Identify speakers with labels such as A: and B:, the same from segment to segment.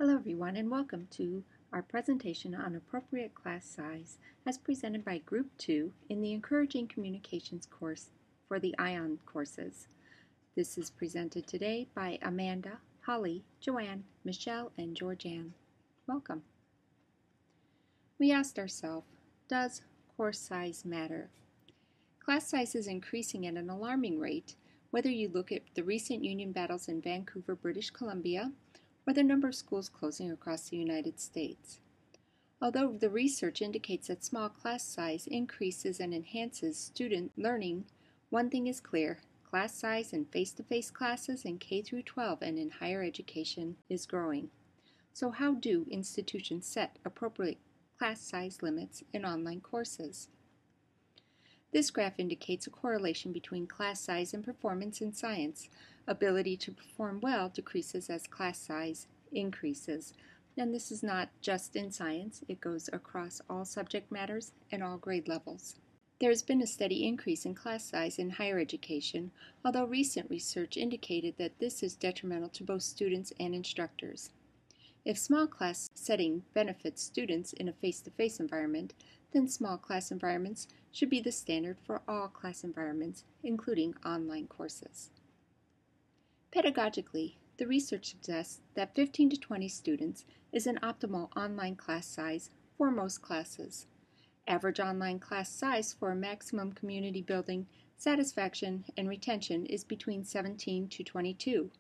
A: Hello everyone and welcome to our presentation on appropriate class size as presented by Group 2 in the Encouraging Communications course for the ION courses. This is presented today by Amanda, Holly, Joanne, Michelle, and Georgianne. Welcome. We asked ourselves, does course size matter? Class size is increasing at an alarming rate, whether you look at the recent union battles in Vancouver, British Columbia, or the number of schools closing across the United States. Although the research indicates that small class size increases and enhances student learning, one thing is clear: class size in face-to-face classes in K through 12 and in higher education is growing. So how do institutions set appropriate class size limits in online courses? This graph indicates a correlation between class size and performance in science. Ability to perform well decreases as class size increases. And this is not just in science, it goes across all subject matters and all grade levels. There has been a steady increase in class size in higher education, although recent research indicated that this is detrimental to both students and instructors. If small class setting benefits students in a face-to-face environment, then small class environments should be the standard for all class environments, including online courses. Pedagogically, the research suggests that 15 to 20 students is an optimal online class size for most classes. Average online class size for maximum community building, satisfaction, and retention is between 17 to 22,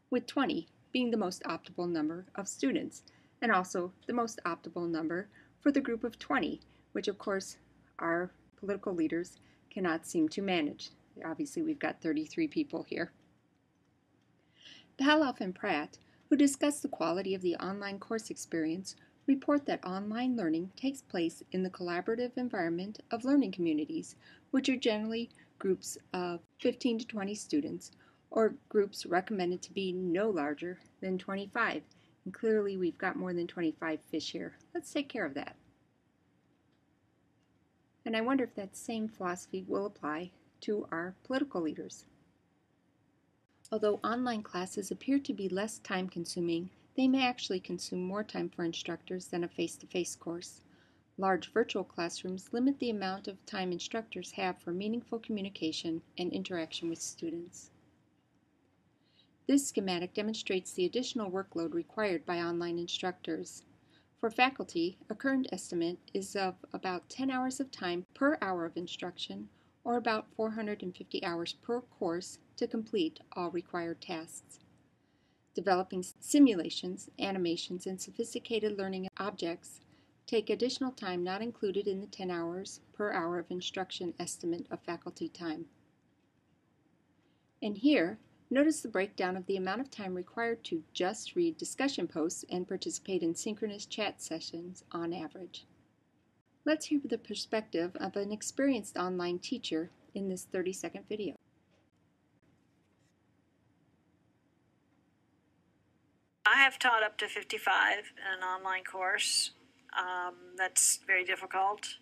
A: with 20 being the most optimal number of students, and also the most optimal number for the group of 20, which of course our political leaders cannot seem to manage. Obviously, we've got 33 people here. Palloff and Pratt, who discuss the quality of the online course experience, report that online learning takes place in the collaborative environment of learning communities, which are generally groups of 15 to 20 students, or groups recommended to be no larger than 25. And clearly we've got more than 25 fish here. Let's take care of that. And I wonder if that same philosophy will apply to our political leaders. Although online classes appear to be less time-consuming, they may actually consume more time for instructors than a face-to-face course. Large virtual classrooms limit the amount of time instructors have for meaningful communication and interaction with students. This schematic demonstrates the additional workload required by online instructors. For faculty, a current estimate is of about 10 hours of time per hour of instruction, or about 450 hours per course to complete all required tasks. Developing simulations, animations, and sophisticated learning objects take additional time not included in the 10 hours per hour of instruction estimate of faculty time. And here, notice the breakdown of the amount of time required to just read discussion posts and participate in synchronous chat sessions on average. Let's hear the perspective of an experienced online teacher in this 30-second video.
B: I have taught up to 55 in an online course. That's very difficult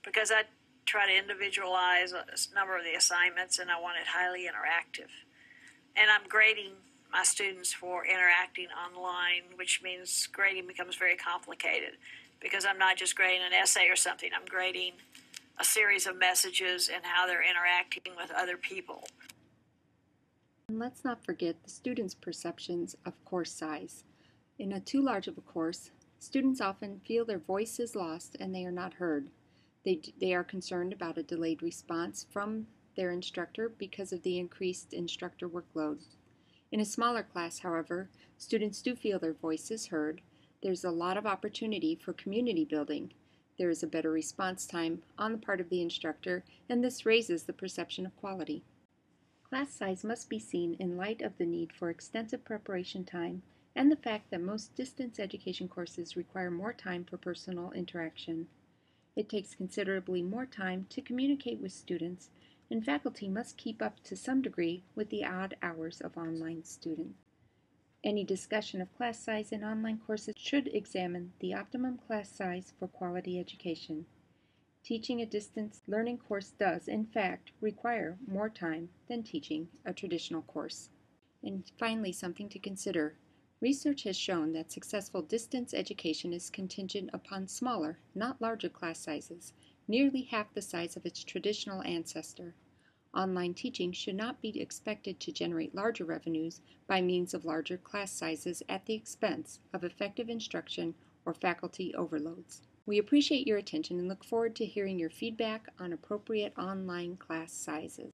B: because I try to individualize a number of the assignments and I want it highly interactive. And I'm grading my students for interacting online, which means grading becomes very complicated because I'm not just grading an essay or something. I'm grading a series of messages and how they're interacting with other people.
A: And let's not forget the students' perceptions of course size. In a too large of a course, students often feel their voice is lost and they are not heard. They are concerned about a delayed response from their instructor because of the increased instructor workload. In a smaller class, however, students do feel their voice is heard. There's a lot of opportunity for community building. There is a better response time on the part of the instructor, and this raises the perception of quality. Class size must be seen in light of the need for extensive preparation time and the fact that most distance education courses require more time for personal interaction. It takes considerably more time to communicate with students, and faculty must keep up to some degree with the odd hours of online students. Any discussion of class size in online courses should examine the optimum class size for quality education. Teaching a distance learning course does, in fact, require more time than teaching a traditional course. And finally, something to consider. Research has shown that successful distance education is contingent upon smaller, not larger class sizes, nearly half the size of its traditional ancestor. Online teaching should not be expected to generate larger revenues by means of larger class sizes at the expense of effective instruction or faculty overloads. We appreciate your attention and look forward to hearing your feedback on appropriate online class sizes.